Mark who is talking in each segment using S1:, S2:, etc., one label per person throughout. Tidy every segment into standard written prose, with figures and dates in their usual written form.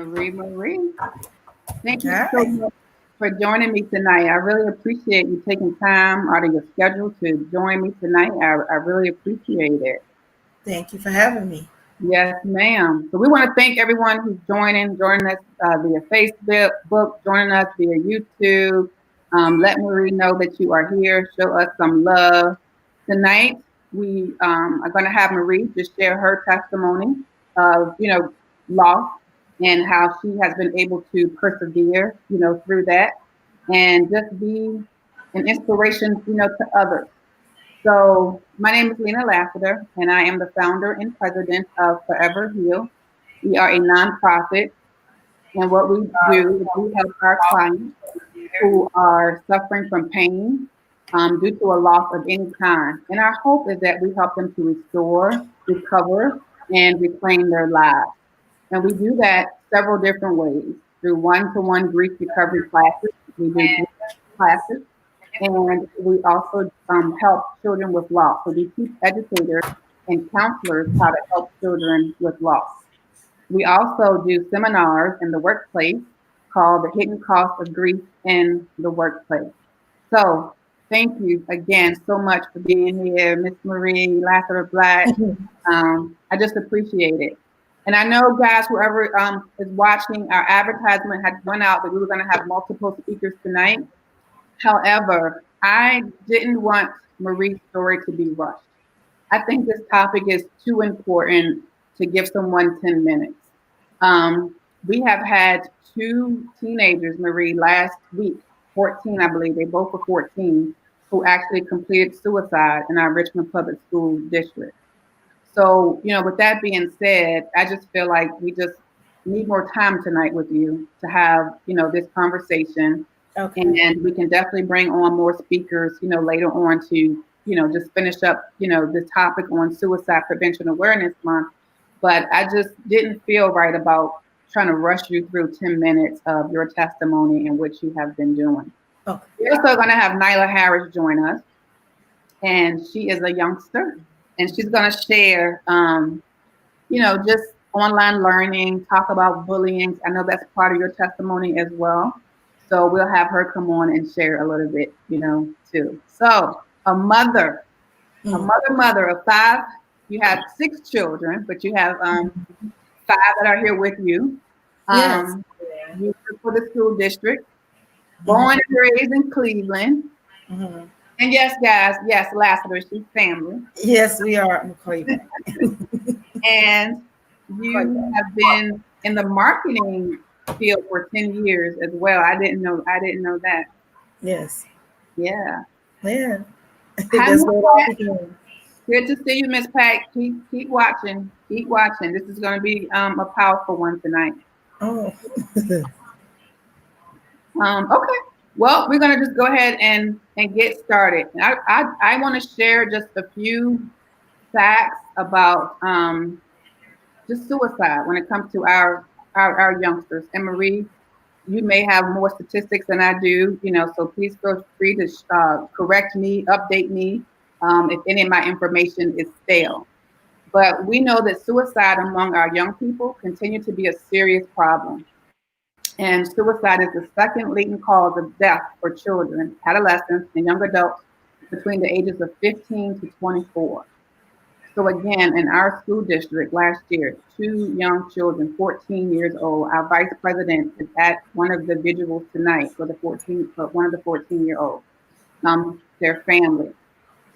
S1: Marie. Thank you so
S2: Hi.
S1: much for joining me tonight. I really appreciate you taking time out of your schedule to join me tonight. I really appreciate it.
S2: Thank you for having me.
S1: Yes, ma'am. So we want to thank everyone who's joining us via Facebook, joining us via YouTube. Let Marie know that you are here. Show us some love. Tonight, we are going to have Marie just share her testimony of, loss and how she has been able to persevere, through that and just be an inspiration, to others. So my name is Lena Lassiter, and I am the founder and president of Forever Heal. We are a nonprofit, and what we do is we help our clients who are suffering from pain due to a loss of any kind. And our hope is that we help them to restore, recover, and reclaim their lives. And we do that several different ways through one-to-one grief recovery classes. We do grief classes and we also help children with loss. So we teach educators and counselors how to help children with loss. We also do seminars in the workplace called The Hidden Cost of Grief in the Workplace. So thank you again so much for being here, Miss Marie Lassiter Black. I just appreciate it. And I know, guys, whoever is watching, our advertisement had went out that we were going to have multiple speakers tonight. However, I didn't want Marie's story to be rushed. I think this topic is too important to give someone 10 minutes. We have had two teenagers, Marie, last week, 14, I believe, they both were 14, who actually completed suicide in our Richmond Public School District. So, with that being said, I just feel like we just need more time tonight with you to have, this conversation.
S2: Okay.
S1: And we can definitely bring on more speakers, later on to, just finish up, the topic on Suicide Prevention Awareness Month. But I just didn't feel right about trying to rush you through 10 minutes of your testimony and what you have been doing.
S2: Okay.
S1: We're also going to have Nyla Harris join us. And she is a youngster. And she's going to share, just online learning, talk about bullying. I know that's part of your testimony as well. So we'll have her come on and share a little bit, too. So a mother of five. You have six children, but you have five that are here with you.
S2: Yes.
S1: You work for the school district, born and raised in Cleveland.
S2: Mm-hmm.
S1: And yes, guys, yes, Lassiter, she's family.
S2: Yes, we are in Cleveland.
S1: And you have been in the marketing field for 10 years as well. I didn't know that.
S2: Yes.
S1: Yeah.
S2: Yeah.
S1: Hi,
S2: That's
S1: Miss
S2: what I
S1: Pat.
S2: began.
S1: Good to see you, Miss Pat. Keep watching. Keep watching. This is going to be a powerful one tonight.
S2: Oh.
S1: Okay. Well, we're going to just go ahead and get started. I want to share just a few facts about just suicide when it comes to our youngsters. And Marie, you may have more statistics than I do, so please feel free to correct me, update me if any of my information is stale. But we know that suicide among our young people continue to be a serious problem. And suicide is the second leading cause of death for children, adolescents, and young adults between the ages of 15 to 24. So again, in our school district last year, two young children, 14 years old, our vice president is at one of the vigils tonight for one of the 14-year-olds, their family.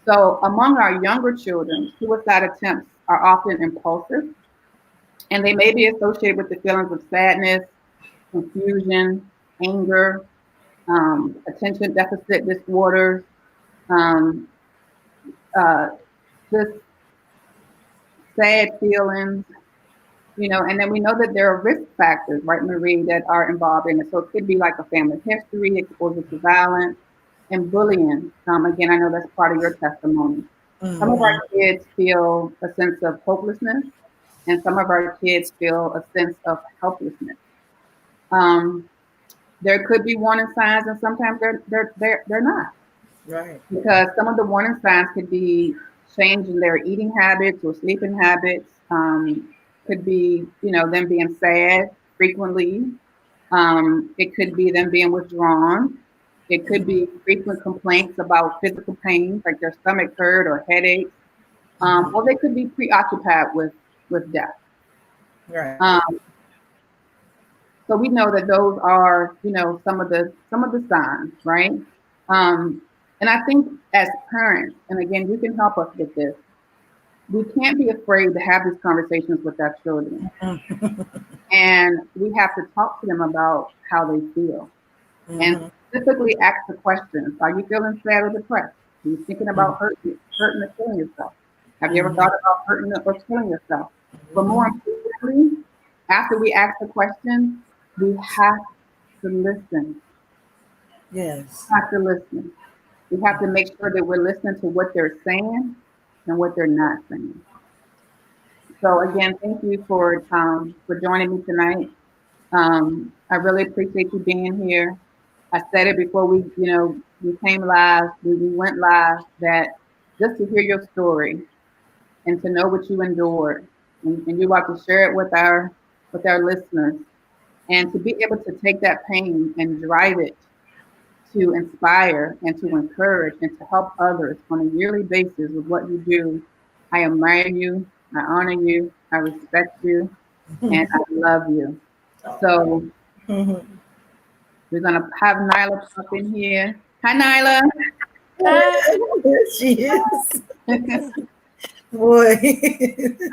S1: So among our younger children, suicide attempts are often impulsive, and they may be associated with the feelings of sadness, confusion, anger, attention deficit disorders, um, just sad feelings, and then we know that there are risk factors, right, Marie, that are involved in it. So it could be like a family history, exposure to violence, and bullying. Again, I know that's part of your testimony. Some of our kids feel a sense of hopelessness, and some of our kids feel a sense of helplessness. There could be warning signs, and sometimes they're not.
S2: Right.
S1: Because some of the warning signs could be change in their eating habits or sleeping habits. Could be, them being sad, frequently. It could be them being withdrawn. It could be frequent complaints about physical pain, like their stomach hurt or headaches, or they could be preoccupied with death.
S2: Right.
S1: Um, so we know that those are, some of the signs, right? Um, and I think as parents, and again, you can help us with this. We can't be afraid to have these conversations with our children, and we have to talk to them about how they feel, and
S2: Mm-hmm.
S1: specifically ask the questions: are you feeling sad or depressed? Are you thinking about hurting or killing yourself? Have you ever thought about hurting or killing yourself? But more
S2: Mm-hmm.
S1: importantly, after we ask the question, we have to listen.
S2: Yes.
S1: We have to listen. We have to make sure that we're listening to what they're saying and what they're not saying. So again, thank you for joining me tonight. I really appreciate you being here. I said it before we came live, we went live, that just to hear your story and to know what you endured, and you want to share it with our listeners, and to be able to take that pain and drive it to inspire and to encourage and to help others on a yearly basis with what you do. I admire you, I honor you, I respect you, and I love you. So
S2: Mm-hmm.
S1: we're gonna have Nyla pop in here. Hi, Nyla.
S3: Hi.
S2: There she is. Boy.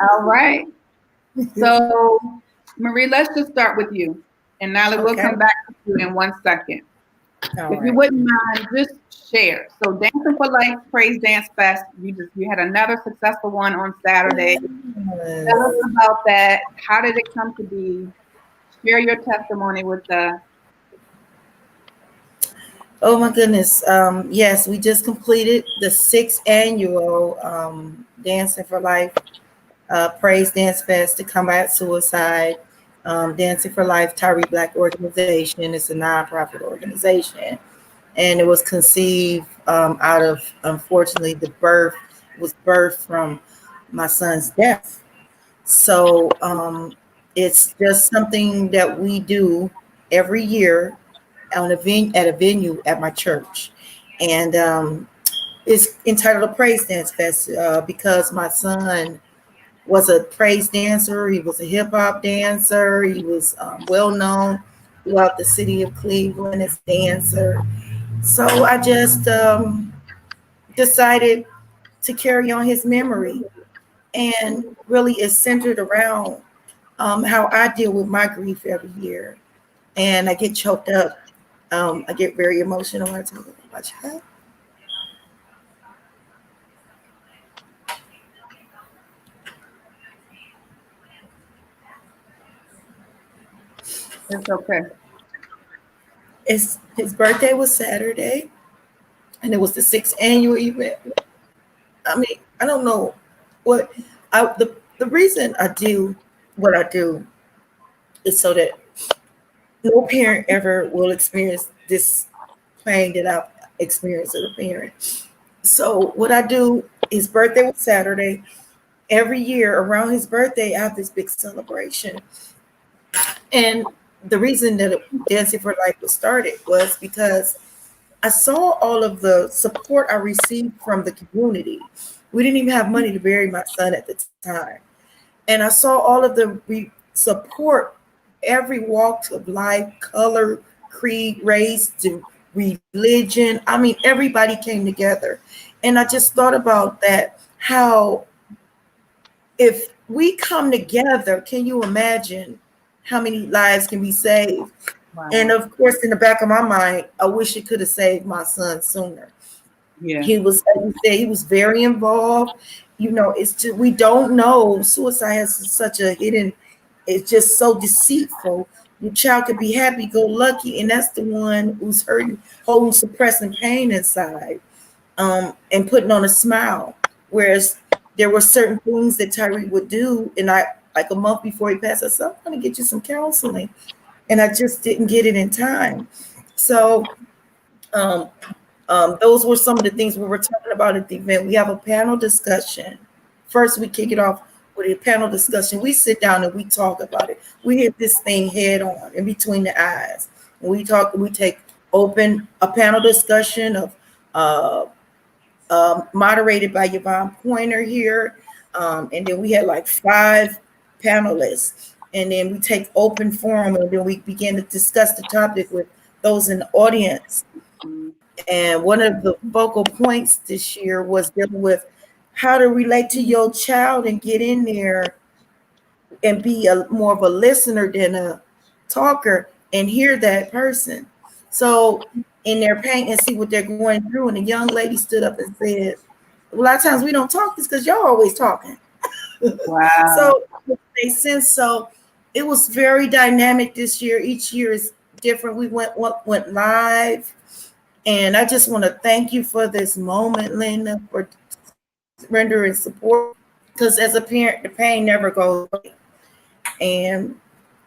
S1: All right. So, Marie, let's just start with you. And Nyla, we'll
S2: Okay.
S1: come back to you in 1 second.
S2: All
S1: If you
S2: right.
S1: wouldn't mind, just share. So, Dancing for Life Praise Dance Fest, you had another successful one on Saturday. Tell us
S2: Yes.
S1: about that. How did it come to be? Share your testimony with us.
S2: Oh my goodness. Yes, we just completed the sixth annual Dancing for Life Praise Dance Fest to combat suicide. Dancing for Life Tyree Black organization. It's a nonprofit organization, and it was conceived out of, unfortunately, the birth was birthed from my son's death. So it's just something that we do every year at a venue at my church, and it's entitled a Praise Dance Fest because my son was a praise dancer. He was a hip hop dancer. He was well known throughout the city of Cleveland as a dancer. So I just decided to carry on his memory, and really it's centered around how I deal with my grief every year. And I get choked up. I get very emotional when I talk about my child.
S1: It's okay.
S2: His birthday was Saturday, and it was the sixth annual event. I mean, I don't know what the reason I do what I do is so that no parent ever will experience this pain that I've experienced as a parent. So what I do, his birthday was Saturday. Every year around his birthday, I have this big celebration. And the reason that Dancing for Life was started was because I saw all of the support I received from the community. We didn't even have money to bury my son at the time. And I saw all of the support, every walk of life, color, creed, race, to religion. I mean, everybody came together. And I just thought about that, how if we come together, can you imagine how many lives can be saved? And
S1: Wow.
S2: of course, in the back of my mind, I wish it could have saved my son sooner.
S1: Yeah.
S2: He was, as you said, he was very involved. You know, it's just, we don't know. Suicide has such a hidden, it's just so deceitful. Your child could be happy, go lucky, and that's the one who's hurting, holding, suppressing pain inside, and putting on a smile. Whereas there were certain things that Tyree would do, and I, like a month before he passed, I said, I'm going to get you some counseling, and I just didn't get it in time. So um, those were some of the things we were talking about at the event. We have a panel discussion. First, we kick it off with a panel discussion, we sit down and we talk about it. We hit this thing head on in between the eyes. And we talk, we take a panel discussion of moderated by Yvonne Pointer here. And then we had like 5 panelists. And then we take open forum, and then we begin to discuss the topic with those in the audience. And one of the focal points this year was dealing with how to relate to your child and get in there and be more of a listener than a talker and hear that person. So in their pain and see what they're going through. And the young lady stood up and said, a lot of times we don't talk this because y'all always talking.
S1: Wow.
S2: So it makes sense. So it was very dynamic this year. Each year is different. We went live. And I just want to thank you for this moment, Linda, for rendering support. Because as a parent, the pain never goes away. And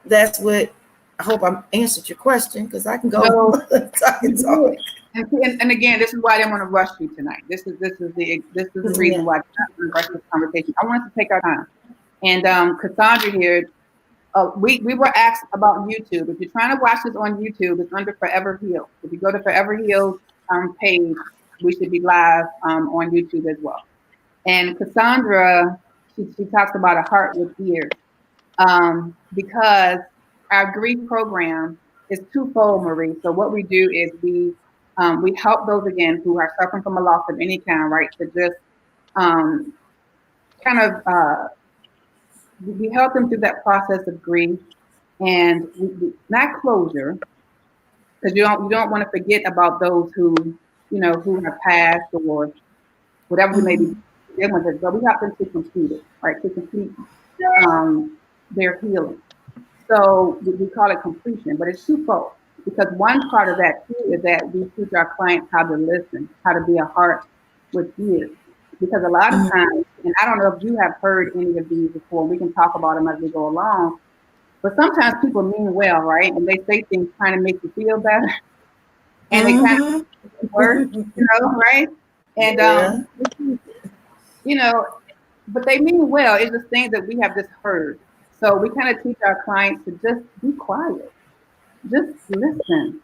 S2: that's what I hope I answered your question, because I can go talk.
S1: And again, this is why I didn't want to rush you tonight. This is the reason why I didn't rush this conversation. I wanted to take our time. And Cassandra here, we were asked about YouTube. If you're trying to watch this on YouTube, it's under Forever Healed. If you go to Forever Healed page, we should be live on YouTube as well. And Cassandra, she talks about a heart with ears, because our grief program is twofold, Marie. So what we do is we help those, again, who are suffering from a loss of any kind, right? To just we help them through that process of grief, and not closure, because you don't want to forget about those who who have passed or whatever we may be dealing with, but we help them to complete it, right? To complete their healing. So we call it completion, but it's twofold, because one part of that too is that we teach our clients how to listen, how to be a heart with ears. Because a lot of times, and I don't know if you have heard any of these before, we can talk about them as we go along, but sometimes people mean well, right? And they say things trying to make you feel better, and they kind of work, right? And but they mean well. It's just things that we have just heard. So we kind of teach our clients to just be quiet, just listen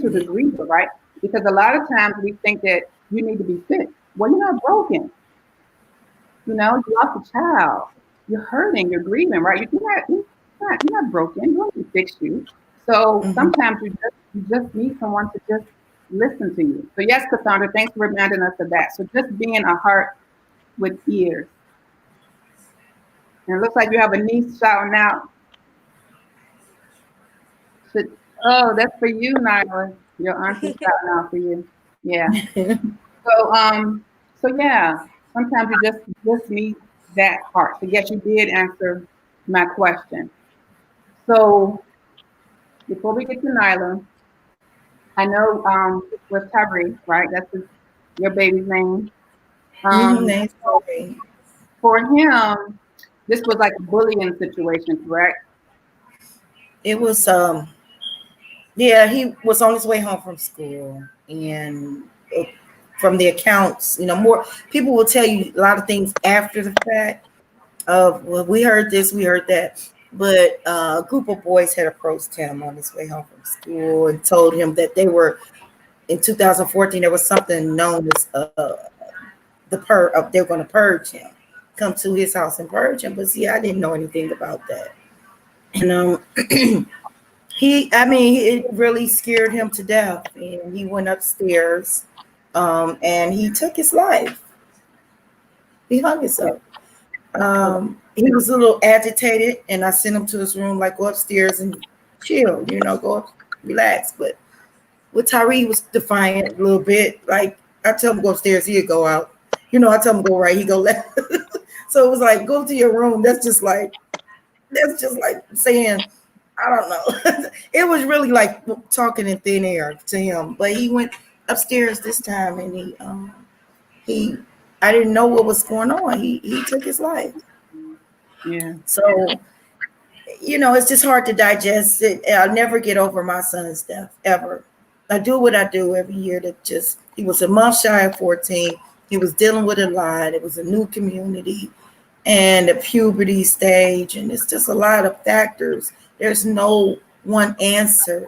S1: to the griever, right? Because a lot of times we think that you need to be fixed. Well, you're not broken. You lost a child. You're hurting. You're grieving, right? You're not broken. You don't fix you. So sometimes you just need someone to just listen to you. So yes, Cassandra, thanks for reminding us of that. So just being a heart with ears. And it looks like you have a niece shouting out. Oh, that's for you, Nyla. Your auntie shouting out for you. Yeah. So yeah, sometimes you just need that heart. So yes, you did answer my question. So before we get to Nyla, I know with Tyree, right? That's your baby's name. For him, this was like a bullying situation, correct?
S2: It was yeah, he was on his way home from school, and from the accounts, more people will tell you a lot of things after the fact of, well, we heard this, we heard that. But a group of boys had approached him on his way home from school and told him that they were, in 2014, there was something known as they were going to purge him, come to his house and purge him. But see, I didn't know anything about that. And it really scared him to death. And he went upstairs and he took his life. He hung himself. He was a little agitated, and I sent him to his room, like, go upstairs and chill, go up, relax. But with Tyree, he was defiant a little bit. Like, I tell him to go upstairs, he'd go out. I tell him to go right, he go left. So it was like, go to your room. That's just like saying, I don't know. It was really like talking in thin air to him. But he went upstairs this time, and I didn't know what was going on. He took his life.
S1: Yeah.
S2: So, it's just hard to digest it. I'll never get over my son's death, ever. I do what I do every year he was a month shy of 14. He was dealing with a lot. It was a new community. and the puberty stage, and it's just a lot of factors. There's no one answer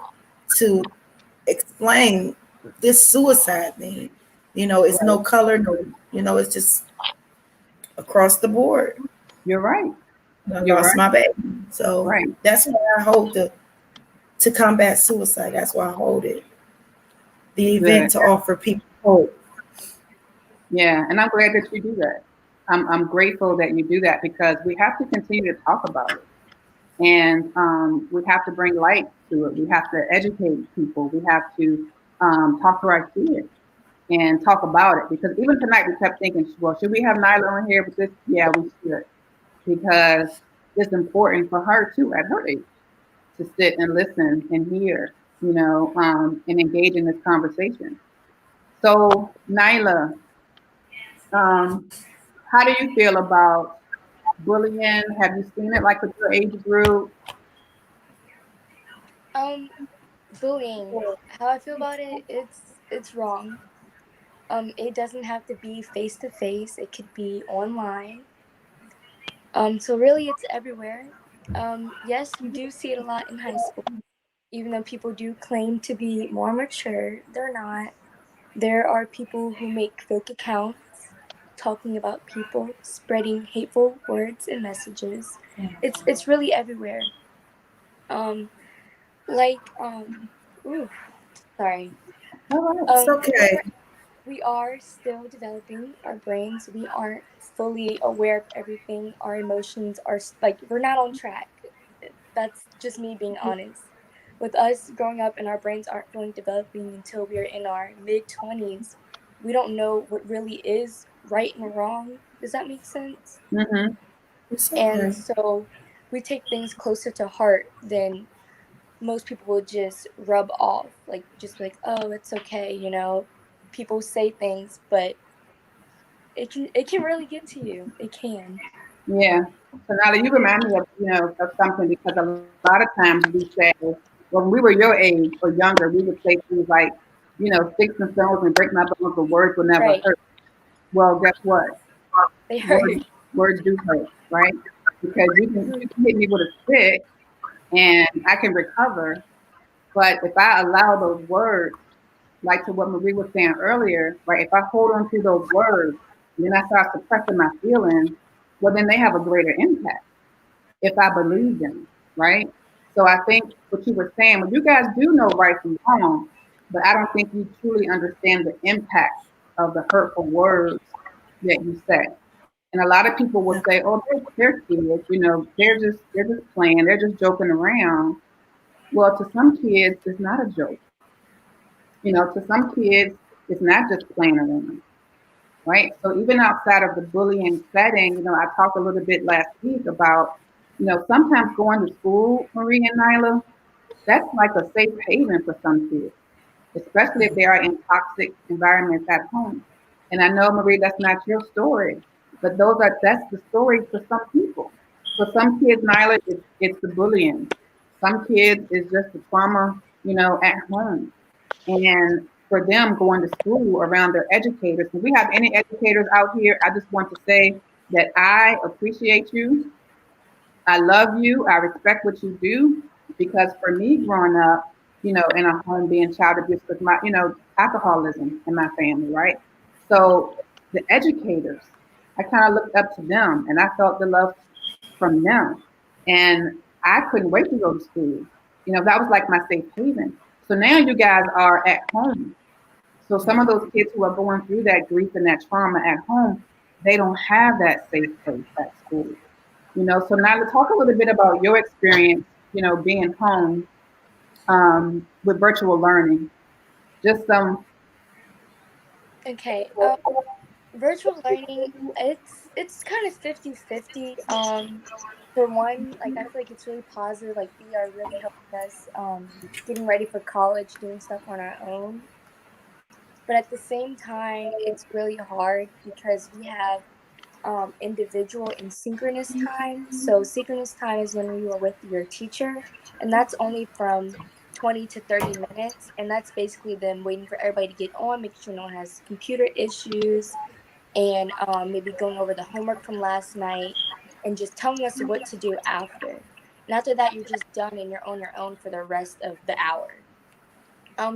S2: to explain this suicide thing. It's no
S1: Right.
S2: color, no, it's just across the board.
S1: You're right.
S2: I
S1: You're
S2: lost
S1: right.
S2: my baby. So
S1: Right.
S2: that's why I hold to combat suicide. That's why I hold it. The
S1: Good.
S2: event to offer people hope.
S1: Yeah, and I'm glad that you do that. I'm grateful that you do that because we have to continue to talk about it, and we have to bring light to it. We have to educate people. We have to talk to our kids and talk about it because even tonight we kept thinking, well, should we have Nyla on here? But this, yeah, we should because it's important for her too at her age to sit and listen and hear, and engage in this conversation. So, Nyla, um, how do you feel about bullying? Have you seen it like with your age group?
S3: Um, Bullying. How I feel about it, it's wrong. It doesn't have to be face to face. It could be online. So really, it's everywhere. Yes, you do see it a lot in high school. Even though people do claim to be more mature, they're not. There are people who make fake accounts talking about people, spreading hateful words and messages. It's really everywhere. Um, like ooh, sorry.
S1: All right.
S2: It's okay.
S3: We are still developing our brains. We aren't fully aware of everything. Our emotions are like we're not on track. That's just me being honest. With us growing up and our brains aren't fully developing until we are in our mid 20s, we don't know what really is right and wrong. Does that make sense?
S1: Mm-hmm.
S2: It's
S3: And
S2: okay.
S3: so we take things closer to heart than most people will just rub off. Like, just be like, oh, it's okay. People say things, but it can really get to you. It can.
S1: Yeah. So now that you remind me of of something because a lot of times we say when we were your age or younger, we would say things like, sticks and stones and break my bones, but words will never
S3: Right.
S1: hurt. Well, guess what?
S3: They
S1: Words
S3: hurt.
S1: words do hurt, right? Because you can hit me with a stick and I can recover, but if I allow those words, like to what Marie was saying earlier, right? If I hold on to those words and then I start suppressing my feelings, well, then they have a greater impact if I believe them, right? So I think what you were saying, well, you guys do know right from wrong, but I don't think you truly understand the impact of the hurtful words that you say. And a lot of people will say, "Oh, they're kids, they're just playing, they're just joking around." Well, to some kids, it's not a joke. To some kids, it's not just playing around, right? So even outside of the bullying setting, I talked a little bit last week about, sometimes going to school, Marie and Nyla, that's like a safe haven for some kids, especially if they are in toxic environments at home. And I know, Marie, that's not your story, but that's the story for some people. For some kids, Nyla, it's the bullying. Some kids it's just the trauma, at home. And for them going to school around their educators. If we have any educators out here, I just want to say that I appreciate you. I love you. I respect what you do because for me growing up, in a home being child abuse with my, alcoholism in my family, right? So the educators, I kind of looked up to them and I felt the love from them. And I couldn't wait to go to school. That was like my safe haven. So now you guys are at home. So some of those kids who are going through that grief and that trauma at home, they don't have that safe place at school. So now to talk a little bit about your experience, being home with virtual learning. Just some,
S3: Okay. Virtual learning, it's kind of 50-50. For one, like I feel like it's really positive. Like they are really helping us getting ready for college, doing stuff on our own. But at the same time, it's really hard because we have individual and synchronous time. So synchronous time is when you are with your teacher, and that's only from 20 to 30 minutes. And that's basically them waiting for everybody to get on, making sure no one has computer issues, and maybe going over the homework from last night. and just telling us what to do after. And after that, you're just done and you're on your own for the rest of the hour.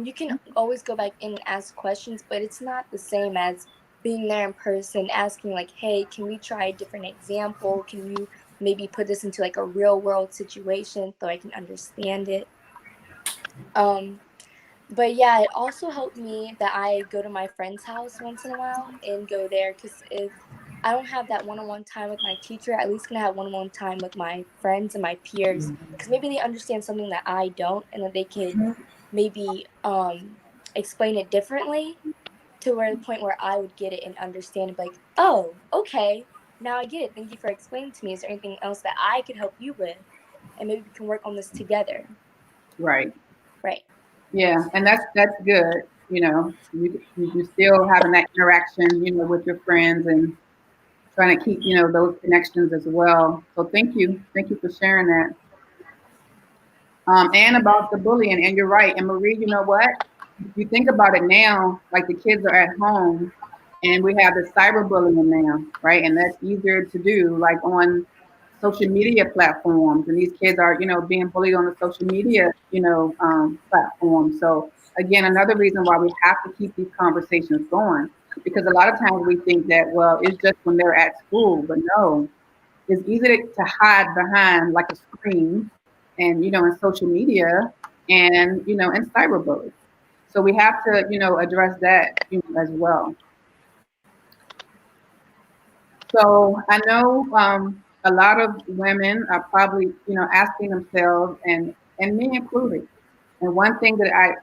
S3: You can always go back in and ask questions, but it's not the same as being there in person, asking like, hey, can we try a different example? Can you maybe put this into like a real world situation so I can understand it? But yeah, it also helped me that I go to my friend's house once in a while and go there, because if I don't have that one-on-one time with my teacher, at least can I have one-on-one time with my friends and my peers, because maybe they understand something that I don't, and that they could maybe explain it differently to where the point where I would get it and understand it, like, oh, okay, now I get it. Thank you for explaining to me. Is there anything else that I could help you with? And maybe we can work on this together.
S1: Right.
S3: Right.
S1: Yeah, and that's good. You still having that interaction, with your friends and trying to keep, those connections as well. So thank you for sharing that. And about the bullying, and you're right. And Marie, you know what? If you think about it now, like the kids are at home, and we have the cyberbullying now, right? And that's easier to do, like on social media platforms. And these kids are, being bullied on the social media, platforms. So again, another reason why we have to keep these conversations going, because a lot of times we think that, well, it's just when they're at school, but no, it's easy to hide behind like a screen and, in social media and, and cyberbullying. So we have to, address that, as well. So I know a lot of women are probably, asking themselves, and me included. And one thing that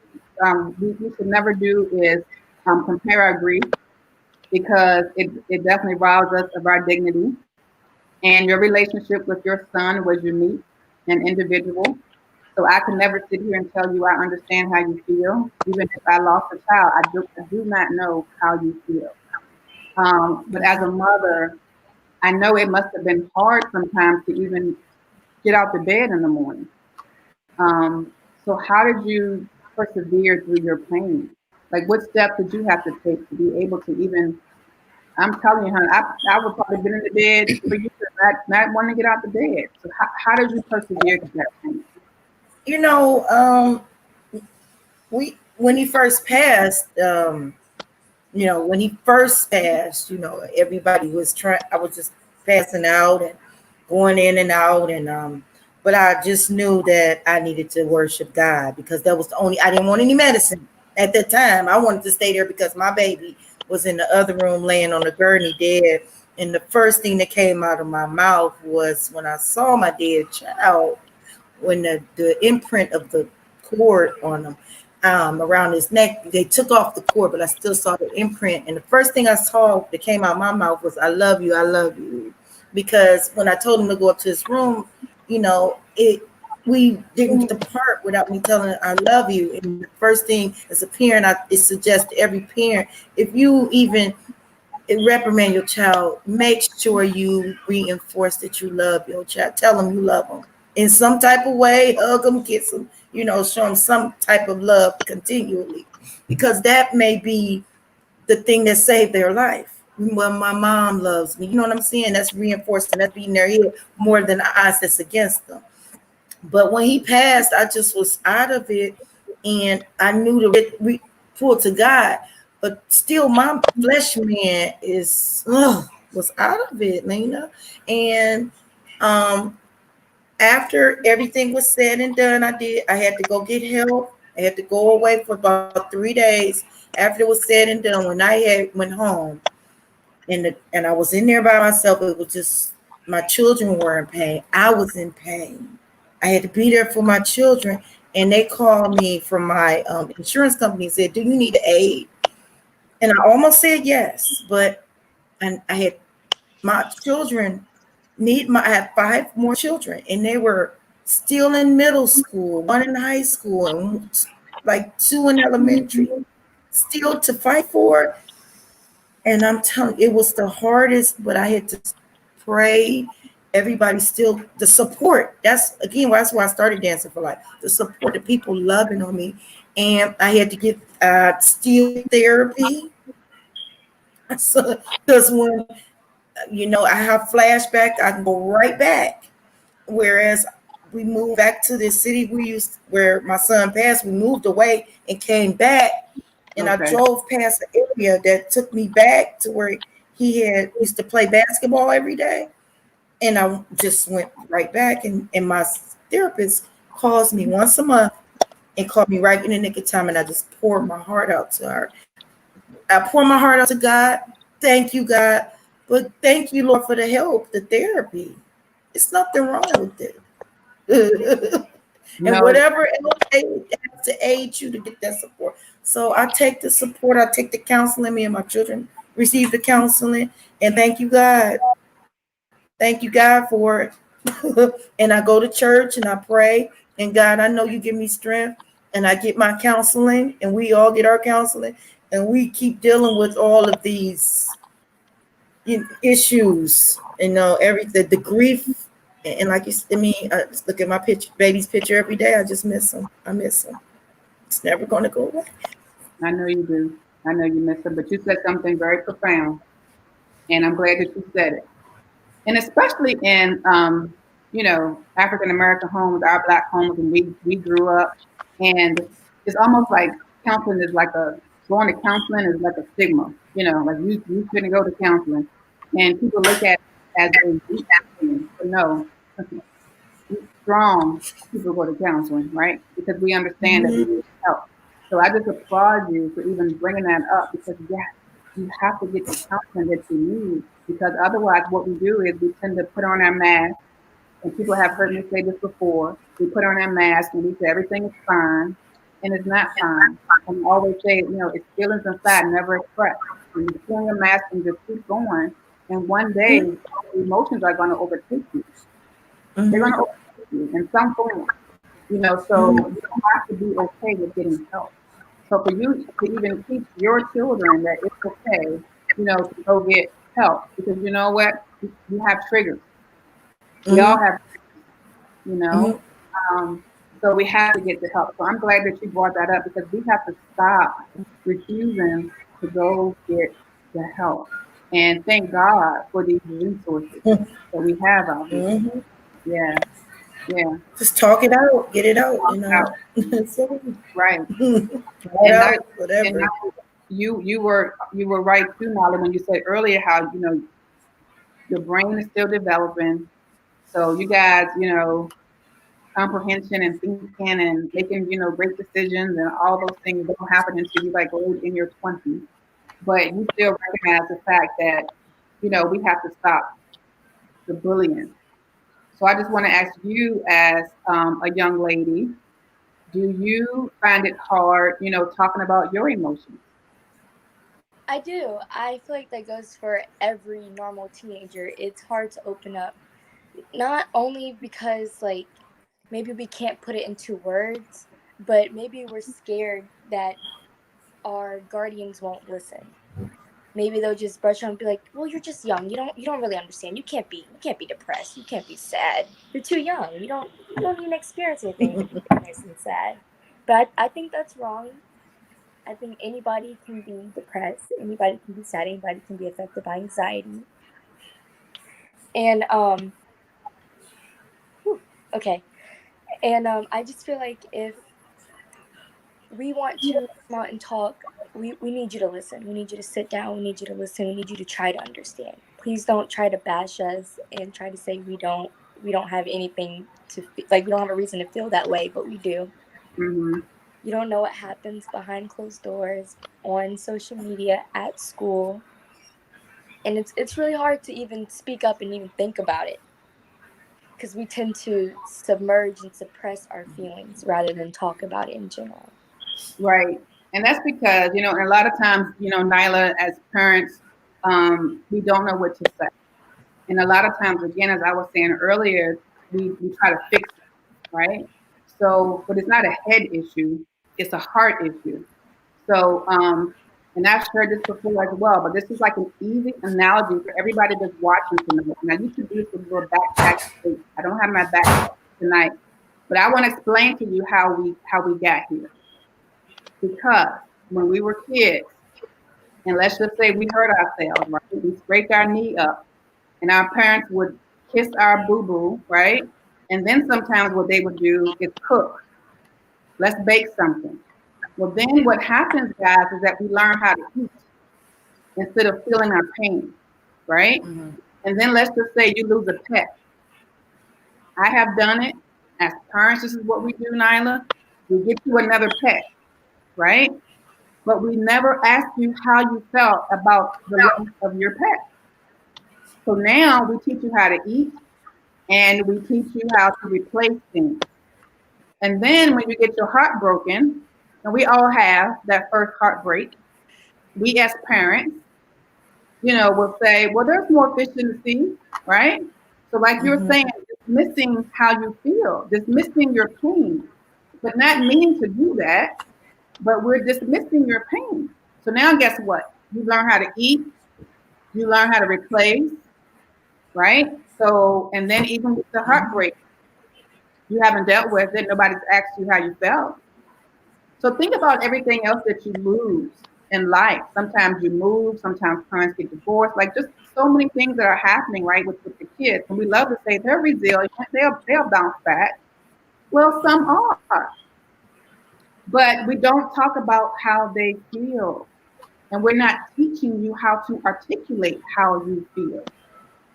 S1: we should never do is compare our grief, because it definitely robs us of our dignity. And your relationship with your son was unique and individual. So I can never sit here and tell you I understand how you feel. Even if I lost a child, I do not know how you feel. But as a mother, I know it must have been hard sometimes to even get out the bed in the morning. So how did you persevere through your pain? Like, what steps did you have to take to be able to even? I'm telling you, honey, I would probably been in the bed for you to not want to get out the bed. So how did you persevere through that pain?
S2: We when he first passed, everybody was trying. I was just passing out and going in and out, and but I just knew that I needed to worship God, because that was the only. I didn't want any medicine at that time. I wanted to stay there because my baby was in the other room laying on the gurney dead. And the first thing that came out of my mouth was, when I saw my dead child, when the imprint of the cord on him, around his neck, they took off the cord, but I still saw the imprint. And the first thing I saw that came out of my mouth was, I love you, I love you. Because when I told him to go up to his room, we didn't depart without me telling him, I love you. And the first thing, as a parent, it suggests to every parent, if you even reprimand your child, make sure you reinforce that you love your child. Tell them you love them in some type of way, hug them, kiss them, show them some type of love continually, because that may be the thing that saved their life. Well, my mom loves me. You know what I'm saying? That's reinforcing, that's beating their head more than the odds that's against them. But when he passed, I just was out of it, and I knew to pull to God. But still, my flesh man was out of it, Lena. And after everything was said and done, I had to go get help. I had to go away for about 3 days. After it was said and done, when I went home, and I was in there by myself, it was just, my children were in pain. I was in pain. I had to be there for my children. And they called me from my insurance company and said, do you need aid? And I almost said yes, but I had my children I had 5 more children, and they were still in middle school, 1 in high school, and like 2 in elementary, still to fight for. And I'm telling you, it was the hardest, but I had to pray. Everybody still, the support, that's why I started Dancing for Life. The support, the people loving on me. And I had to get still therapy. So, because when I have flashback. I can go right back. Whereas we moved back to the city where my son passed. We moved away and came back, and I
S1: Okay.
S2: drove past the area that took me back to where he had used to play basketball every day. And I just went right back, and my therapist calls me once a month and called me right in the nick of time, and I just poured my heart out to her. I pour my heart out to God. Thank you, God. But thank you, Lord, for the help, the therapy. It's nothing wrong with it. And
S1: No,
S2: whatever else has to aid you to get that support. So I take the support, I take the counseling. Me and my children receive the counseling. And thank you, God. Thank you, God, for it. And I go to church and I pray. And God, I know you give me strength. And I get my counseling, and we all get our counseling. And we keep dealing with all of these issues, the grief. And like I just look at my baby's picture every day. I just miss him. I miss him. It's never going to go away.
S1: I know you do. I know you miss them, but you said something very profound, and I'm glad that you said it. And especially in, African American homes, our Black homes, and we grew up, and it's almost like counseling is like going to counseling is like a stigma. Like you shouldn't go to counseling, and people look at it as a weak thing. But no, strong people go to counseling, right? Because we understand that we
S2: Mm-hmm.
S1: need help. So I just applaud you for even bringing that up, because yes, you have to get the counseling that you need, because otherwise what we do is we tend to put on our mask, and people have heard me say this before. We put on our mask and we say everything is fine, and it's not fine. And I always say, it's feelings inside never expressed. And you put on your mask and just keep going, and one day emotions are going to overtake you. They're going
S2: Mm-hmm.
S1: to overtake you in some form. So
S2: Mm-hmm.
S1: you have to be okay with getting help. So for you to even teach your children that it's okay, to go get help, because you know what, you have triggers. We all
S2: Mm-hmm.
S1: have, you know. Um, so we have to get the help. So I'm glad that you brought that up, because we have to stop refusing to go get the help. And thank God for these resources that we have out here.
S2: Mm-hmm.
S1: Yeah, yeah.
S2: Just talk it out, get it out, So,
S1: Right.
S2: write
S1: And not
S2: out
S1: and
S2: whatever.
S1: not you were right too, Molly, when you said earlier how your brain is still developing. So you guys, comprehension and thinking and making great decisions and all those things don't happen until you like late in your 20s. But you still recognize the fact that we have to stop the bullying. So I just want to ask you, as a young lady, do you find it hard, talking about your emotions?
S3: I do. I feel like that goes for every normal teenager. It's hard to open up, not only because like maybe we can't put it into words, but maybe we're scared that our guardians won't listen. Maybe they'll just brush on and be like, "Well, you're just young. You don't really understand. You can't be depressed. You can't be sad. You're too young. You don't even experience anything to be depressed and sad." But I think that's wrong. I think anybody can be depressed. Anybody can be sad. Anybody can be affected by anxiety. And okay. And I just feel like if we want to come out and talk, we need you to listen. We need you to sit down. We need you to listen. We need you to try to understand. Please don't try to bash us and try to say we don't have anything to like we don't have a reason to feel that way, but we do.
S1: Hmm.
S3: You don't know what happens behind closed doors, on social media, at school, and it's really hard to even speak up and even think about it because we tend to submerge and suppress our feelings rather than talk about it in general.
S1: Right. And that's because, and a lot of times, Nyla, as parents, we don't know what to say. And a lot of times, again, as I was saying earlier, we try to fix it, right? So, but it's not a head issue, it's a heart issue. So, and I've heard this before as well, but this is like an easy analogy for everybody that's watching tonight. And I used to do this with a little backpack. I don't have my backpack tonight, but I want to explain to you how we got here. Because when we were kids, and let's just say we hurt ourselves, right? We scraped our knee up. and our parents would kiss our boo-boo, right? And then sometimes what they would do is cook. Let's bake something. Well, then what happens, guys, is that we learn how to eat instead of feeling our pain, right?
S2: Mm-hmm.
S1: And then let's just say you lose a pet. I have done it. As parents, this is what we do, Nyla. We get you another pet, right? But we never ask you how you felt about the loss of your pet. So now we teach you how to eat and we teach you how to replace things. And then when you get your heart broken, and we all have that first heartbreak, we as parents, will say, well, there's more fish in the sea, right? So like you're
S2: Mm-hmm.
S1: saying, dismissing how you feel, dismissing your pain, but not meaning to do that, but we're dismissing your pain. So now guess what? You learn how to eat, you learn how to replace, right? So, and then even with the heartbreak, you haven't dealt with it, nobody's asked you how you felt. So think about everything else that you lose in life. Sometimes you move, sometimes parents get divorced, like just so many things that are happening, right, with the kids. And we love to say they're resilient, they'll bounce back. Well, some are, but we don't talk about how they feel. And we're not teaching you how to articulate how you feel.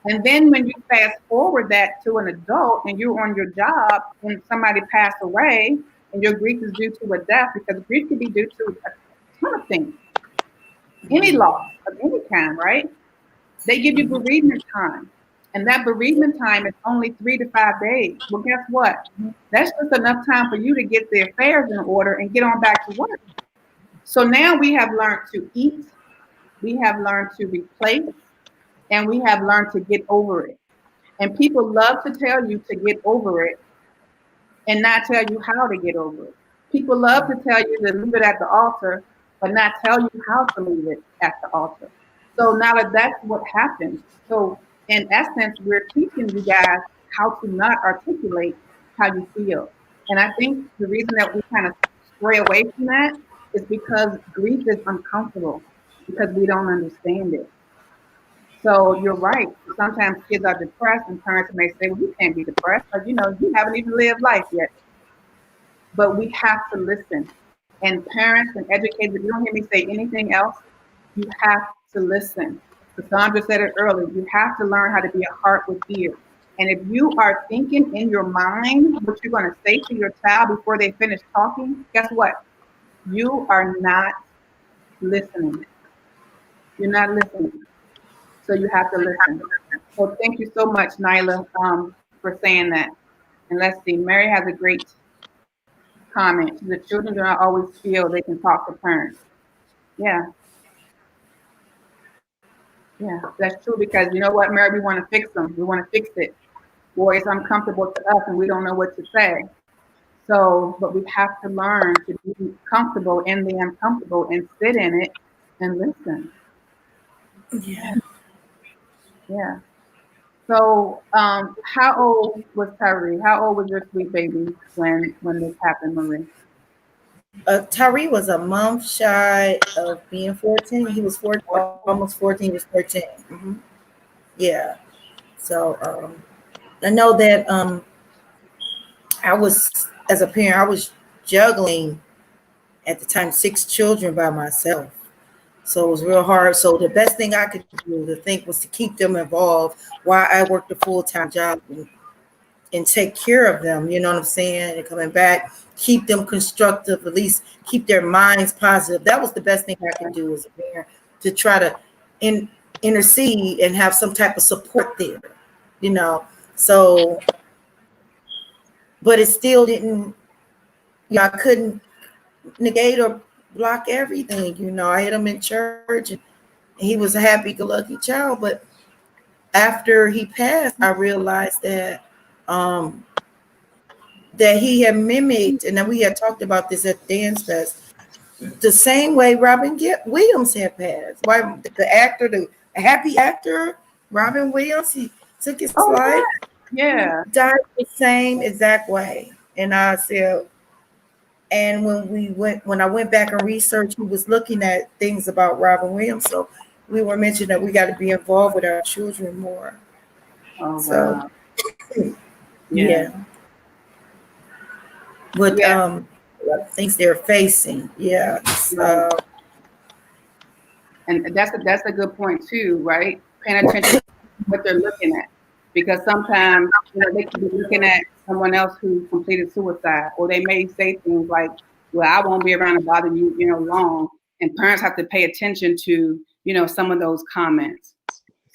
S1: And then when you fast forward that to an adult and you're on your job and somebody passed away and your grief is due to a death, because grief can be due to a ton of things, any loss of any kind, right? They give you bereavement time. And that bereavement time is only 3 to 5 days. Well, guess what? That's just enough time for you to get the affairs in order and get on back to work. So now we have learned to eat, we have learned to replace, and we have learned to get over it. And people love to tell you to get over it and not tell you how to get over it. People love to tell you to leave it at the altar, but not tell you how to leave it at the altar. So now that's what happens. So in essence, we're teaching you guys how to not articulate how you feel. And I think the reason that we kind of stray away from that is because grief is uncomfortable because we don't understand it. So you're right. Sometimes kids are depressed, and parents may say, "Well, you can't be depressed, but you haven't even lived life yet." But we have to listen. And parents and educators, if you don't hear me say anything else, you have to listen. Cassandra said it earlier. You have to learn how to be a heart with ears. And if you are thinking in your mind what you're going to say to your child before they finish talking, guess what? You are not listening. You're not listening. So you have to listen. So thank you so much, Nyla, for saying that. And let's see, Mary has a great comment. The children do not always feel they can talk to parents. Yeah, yeah, that's true because you know what, Mary, we want to fix them. We want to fix it. Boy, it's uncomfortable to us and we don't know what to say. So, but we have to learn to be comfortable in the uncomfortable and sit in it and listen.
S2: Yeah.
S1: Yeah. So, how old was Tyree? How old was your sweet baby when this happened, Marie?
S2: Tyree was a month shy of being 14. He was 14, almost 14. He was 13. Yeah. So I know that I was, as a parent, I was juggling at the time 6 children by myself. So it was real hard. So the best thing I could do to think was to keep them involved while I worked a full-time job and take care of them, you know what I'm saying? And coming back, keep them constructive, at least keep their minds positive. That was the best thing I could do as a parent, to try to intercede and have some type of support there, you know. So, but it still didn't, I couldn't negate or block everything, I had him in church and he was a happy-go-lucky child. But after he passed, I realized that that he had mimicked, and then we had talked about this at Dance Fest, the same way Robin Williams had passed. Why the actor, the happy actor, Robin Williams, he took his life.
S1: Yeah.
S2: He died the same exact way. And I said, and when I went back and researched, we was looking at things about Robin Williams. So we were mentioning that we got to be involved with our children more.
S1: Oh
S2: So
S1: wow. Yeah.
S2: yeah, what
S1: Yeah.
S2: things they're facing. Yeah.
S1: Right. And that's a good point too, right? Paying attention to what they're looking at, because sometimes they could be looking at someone else who completed suicide, or they may say things like, "Well, I won't be around to bother you, long." And parents have to pay attention to some of those comments.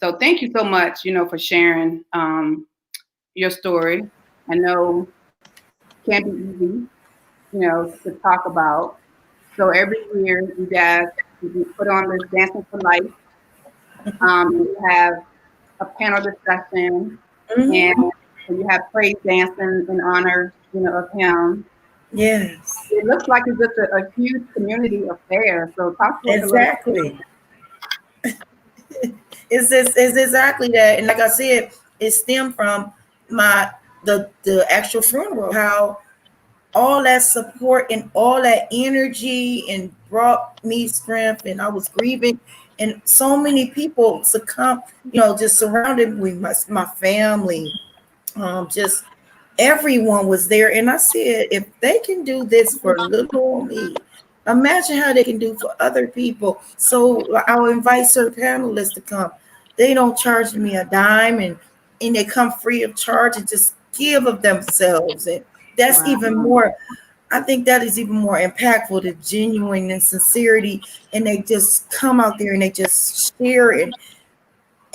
S1: So thank you so much, for sharing your story. I know it can't be easy, to talk about. So every year, you guys you put on this Dancing for Life. You have a panel discussion, and
S2: Mm-hmm.
S1: you have praise dancing in honor, of him.
S2: Yes.
S1: It looks like it's just a huge community affair. So talk to us a little.
S2: Exactly. It's exactly that. And like I said, it stemmed from my the actual funeral, how all that support and all that energy and brought me strength, and I was grieving, and so many people succumbed, just surrounded me, my family, just everyone was there. And I said, if they can do this for little old me, imagine how they can do for other people. So I'll invite certain panelists to come. They don't charge me a dime, and they come free of charge and just give of themselves. And that's even
S1: Wow.
S2: more, I think that is even more impactful, the genuine and sincerity. And they just come out there and they just share and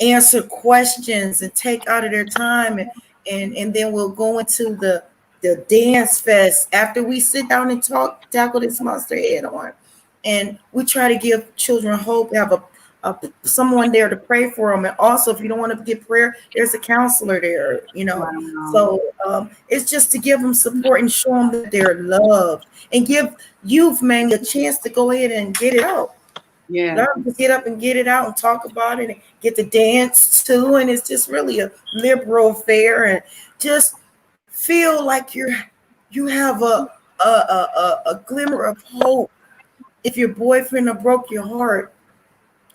S2: answer questions and take out of their time, and then we'll go into the dance fest after we sit down and tackle this monster head on. And we try to give children hope, have a someone there to pray for them. And also, if you don't want to get prayer, there's a counselor there.
S1: Wow.
S2: So it's just to give them support and show them that they're loved, and give youth mainly a chance to go ahead and get it out.
S1: Yeah.
S2: Learn to get up and get it out and talk about it and get to dance too. And it's just really a liberal affair, and just feel like you have a glimmer of hope. If your boyfriend or broke your heart,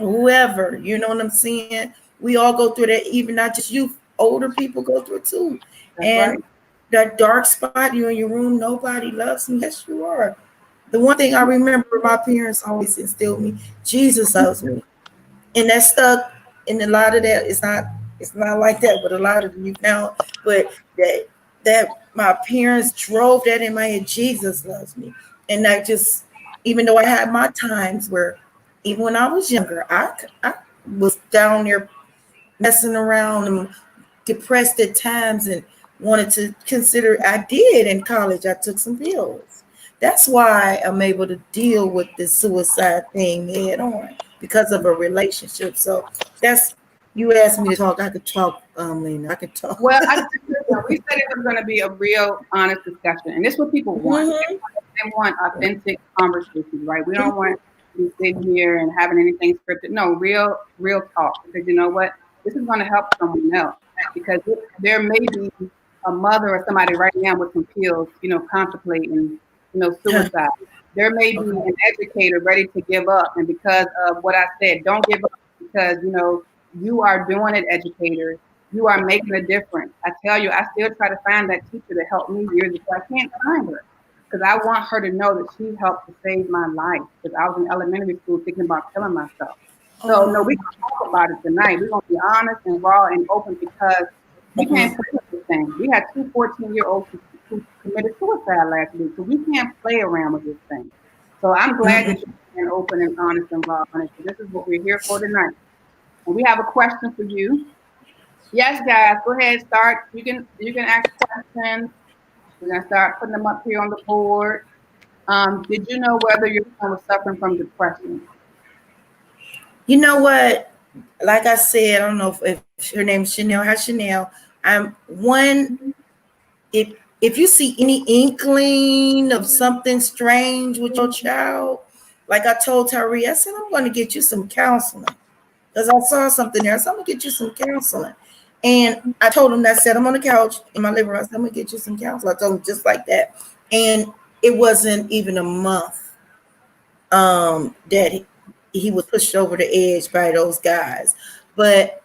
S2: or whoever, you know what I'm saying? We all go through that, even not just you, older people go through it too.
S1: That's right.
S2: And that dark spot, you in your room, nobody loves me. Yes, you are. The one thing I remember my parents always instilled me, Jesus loves me. And that stuck. And a lot of that is not like that, but a lot of you now, but that my parents drove that in my head, Jesus loves me. And that just, even though I had my times where, even when I was younger, I was down there messing around and depressed at times, and wanted to consider, I did in college, I took some pills. That's why I'm able to deal with this suicide thing head on, because of a relationship. So that's, you asked me to talk, I could talk, Lena, I could talk.
S1: Well, we said it was going to be a real honest discussion, and this is what people want.
S2: Mhm.
S1: They want authentic conversations, right? We don't want to be sitting here and having anything scripted. No, real talk. Because you know what? This is going to help someone else. Because there may be a mother or somebody right now with some pills, contemplating, suicide. There may be
S2: Okay.
S1: an educator ready to give up, and because of what I said, don't give up, because you are doing it, educator. You are making a difference. I tell you, I still try to find that teacher to help me years ago. I can't find her, because I want her to know that she helped to save my life, because I was in elementary school thinking about killing myself. So no,
S2: Oh,
S1: we're gonna talk about it tonight. We're gonna be honest and raw and open, because we can't
S2: mhm.
S1: play with this thing. We had two 14-year-olds who committed suicide last week, so we can't play around with this thing. So I'm glad that
S2: Mm-mm.
S1: you're being open and honest and raw on it. So this is what we're here for tonight. And we have a question for you. Yes, guys, go ahead, start. You can ask questions. We're gonna start putting them up here on the board. Did you know whether your son was suffering from depression?
S2: You know what? Like I said, I don't know if her name's Chanel. Hi, Chanel. I'm one. If you see any inkling of something strange with your child, like I told Tyree, I said, I'm going to get you some counseling, because I saw something there. So I'm going to get you some counseling. And I told him that, said I'm on the couch in my living room. I said, I'm going to get you some counseling. I told him just like that. And it wasn't even a month that he, was pushed over the edge by those guys. But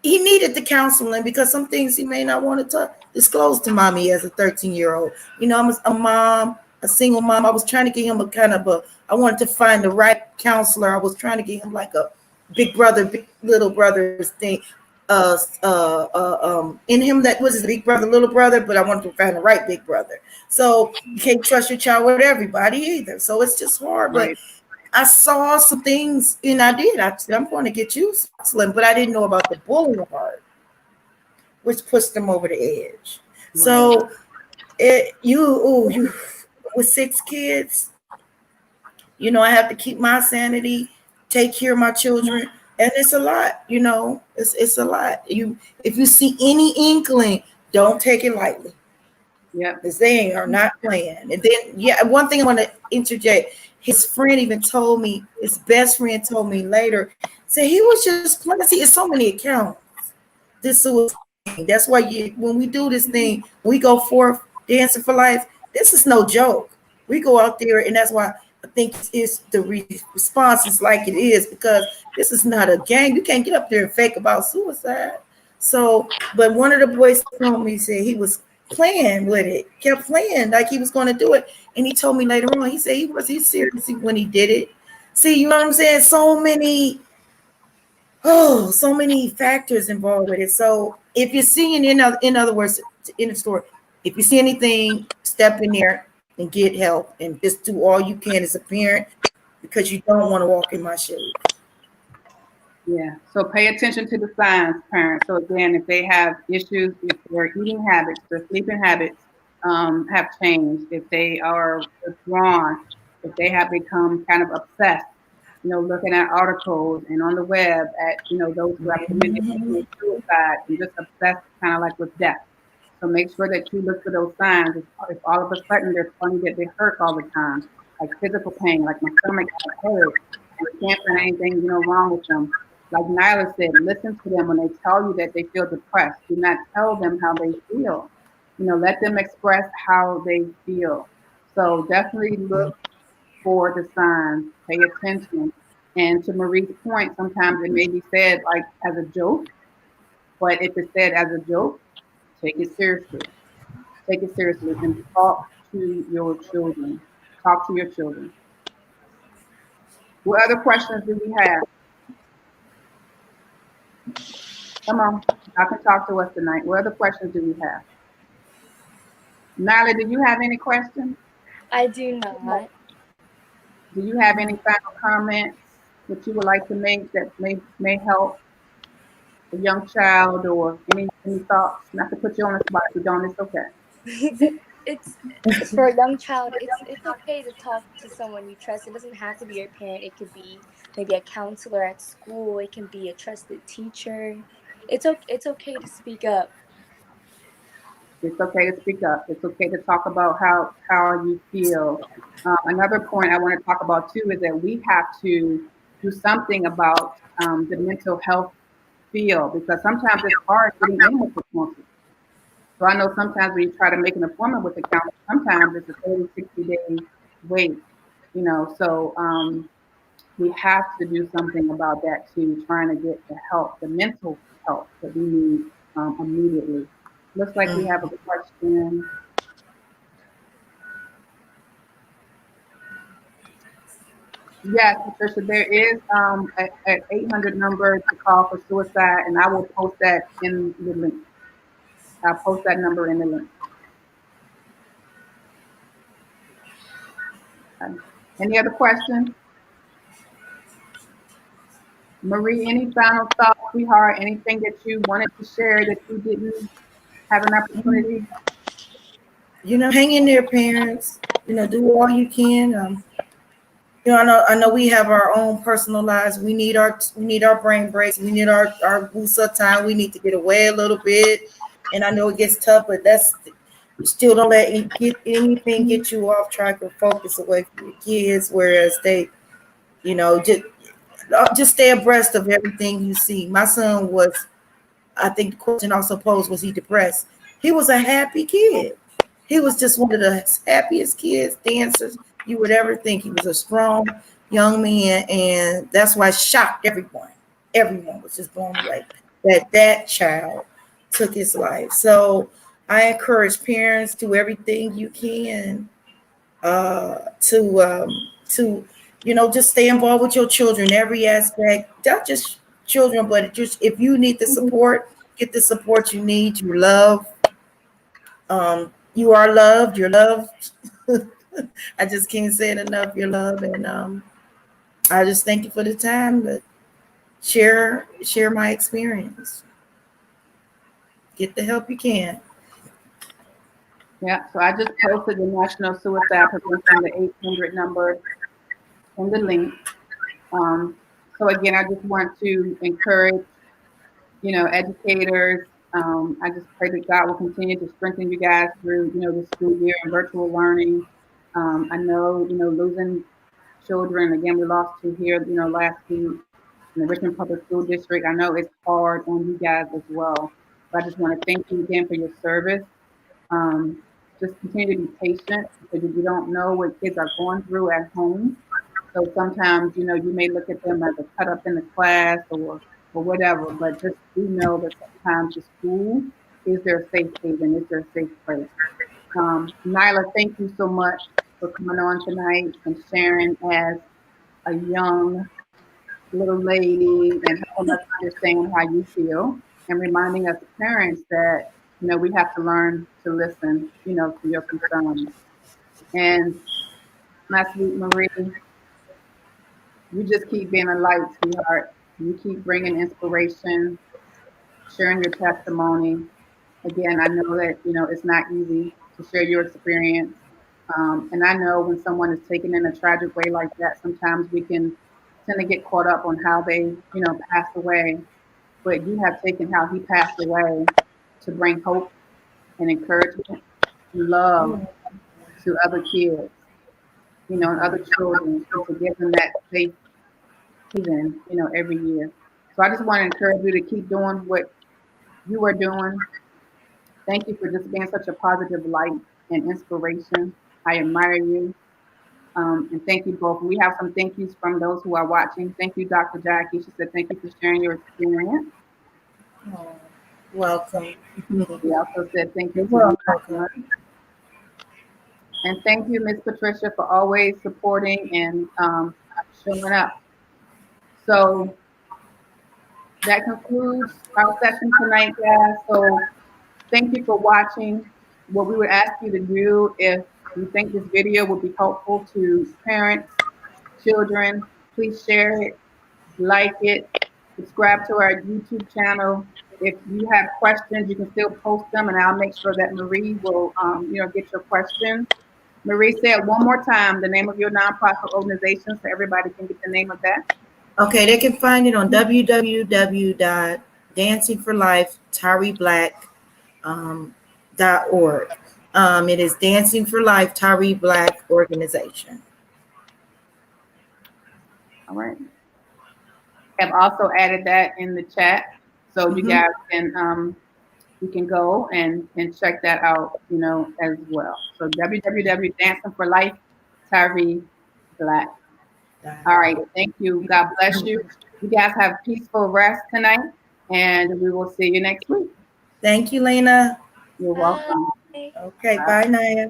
S2: he needed the counseling because some things he may not want to disclose to mommy as a 13-year-old. I'm a mom, a single mom. I was trying to get him I wanted to find the right counselor. I was trying to get him like a big brother, big little brother's thing. In him that was his big brother, little brother, but I wanted to find the right big brother. So you can't trust your child with everybody either. So it's just hard. But
S1: Right.
S2: I saw some things, and I did. I said, I'm going to get you counseling, but I didn't know about the bullying part, which pushed them over the edge.
S1: Right.
S2: So you with 6 kids, I have to keep my sanity, take care of my children, and it's a lot. It's a lot. If you see any inkling, don't take it lightly.
S1: Yep.
S2: Because they are not playing. And then, one thing I want to interject. His friend even told me, his best friend told me later, said he was just playing. See, it's so many accounts. This suicide. That's why when we do this thing, we go forth dancing for life. This is no joke. We go out there, and that's why I think it's the response is like it is, because this is not a game. You can't get up there and fake about suicide. So, but one of the boys told me, said he was playing with it, kept playing like he was going to do it. And he told me later on, he said he serious when he did it. See, you know what I'm saying? So many factors involved with it. So if you're seeing, in other words, in the story, if you see anything, step in there and get help, and just do all you can as a parent, because you don't want to walk in my shoes.
S1: Yeah. So pay attention to the signs, parents. So again, if they have issues, if their eating habits, their sleeping habits have changed, if they are withdrawn, if they have become kind of obsessed, looking at articles and on the web at, those who have committed suicide and just obsessed kind of like with death. So make sure that you look for those signs. If all of a sudden they're starting to get hurt all the time, like physical pain, like my stomach hurts, and I can't find anything, wrong with them. Like Nyla said, listen to them when they tell you that they feel depressed. Do not tell them how they feel. Let them express how they feel. So definitely look for the signs, pay attention. And to Marie's point, sometimes it may be said like as a joke, but if it's said as a joke, take it seriously. Take it seriously and talk to your children. Talk to your children. What other questions do we have? Come on, y'all can talk to us tonight. What other questions do we have? Nyla, do you have any questions?
S3: I do not.
S1: Do you have any final comments that you would like to make that may help a young child, or any thoughts? Not to put you on the spot, if you don't, it's okay.
S3: It's for a young child. It's okay to talk to someone you trust. It doesn't have to be your parent. It could be maybe a counselor at school. It can be a trusted teacher. It's okay to speak up.
S1: It's okay to speak up. It's okay to talk about how you feel. Another point I want to talk about too is that we have to do something about the mental health field, because sometimes it's hard getting in with the counselor. So I know sometimes when you try to make an appointment with the counselor, sometimes it's a 30, 60-day wait. So we have to do something about that too, trying to get the help, the mental help that we need immediately. Looks like we have a question. Yes, Patricia, there is an 800 number to call for suicide, and I will post that in the link. I'll post that number in the link. Okay. Any other questions? Marie, any final thoughts, sweetheart? Anything that you wanted to share that you didn't have an opportunity?
S2: Hang in there, parents. Do all you can. I know we have our own personal lives. We need our brain breaks. We need our woosah time. We need to get away a little bit. And I know it gets tough, but still don't let anything get you off track or focus away from your kids. Whereas they, just stay abreast of everything you see. My son was, I think the question also posed, was he depressed? He was a happy kid. He was just one of the happiest kids, dancers you would ever think. He was a strong young man, and that's why it shocked everyone. Everyone was just blown away. that child took his life. So I encourage parents, do everything you can to just stay involved with your children, every aspect, not just children, but just if you need the support, get the support you need. You love, you are loved, you're loved. I just can't say it enough. You're loved, and I just thank you for the time to share my experience. Get the help you can.
S1: Yeah, so I just posted the National Suicide Prevention, the 800 number in the link. So again, I just want to encourage, educators. I just pray that God will continue to strengthen you guys through, the school year and virtual learning. I know, losing children, again, we lost two here, last week in the Richmond Public School District. I know it's hard on you guys as well. But I just want to thank you again for your service. Just continue to be patient because you don't know what kids are going through at home. So sometimes, you may look at them as a cut up in the class or whatever, but just do know that sometimes the school is their safe haven, is their safe place. Nyla, thank you so much for coming on tonight and sharing as a young little lady and helping us understand how you feel and reminding us parents that, we have to learn to listen, to your concerns. And my sweet Marie, you just keep being a light, sweetheart. You keep bringing inspiration, sharing your testimony. Again, I know that, it's not easy to share your experience. And I know when someone is taken in a tragic way like that, sometimes we can tend to get caught up on how they, passed away. But you have taken how he passed away to bring hope and encouragement and love to other kids, and other children, and to give them that safe haven, every year. So I just want to encourage you to keep doing what you are doing. Thank you for just being such a positive light and inspiration. I admire you. And thank you both. We have some thank yous from those who are watching. Thank you, Dr. Jackie. She said, thank you for sharing your experience.
S2: Oh, welcome.
S1: We also said, thank you
S2: You're
S1: to
S2: welcome.
S1: you. And thank you, Miss Patricia, for always supporting and showing up. So that concludes our session tonight, guys. So thank you for watching. What we would ask you to do, if you think this video would be helpful to parents, children, please share it, like it, subscribe to our YouTube channel. If you have questions, you can still post them, and I'll make sure that Marie will, get your questions. Marie, say it one more time, the name of your nonprofit organization, so everybody can get the name of that.
S2: Okay, they can find it on www.dancingforlifetyreblack.org. It is Dancing for Life Tyree Black Organization.
S1: All right. I've also added that in the chat, so you guys can go and check that out, as well. So www.dancingforlife Tyree Black. All right. Thank you. God bless you. You guys have peaceful rest tonight, and we will see you next week.
S2: Thank you, Lena.
S1: You're welcome.
S2: Okay, bye, Naya.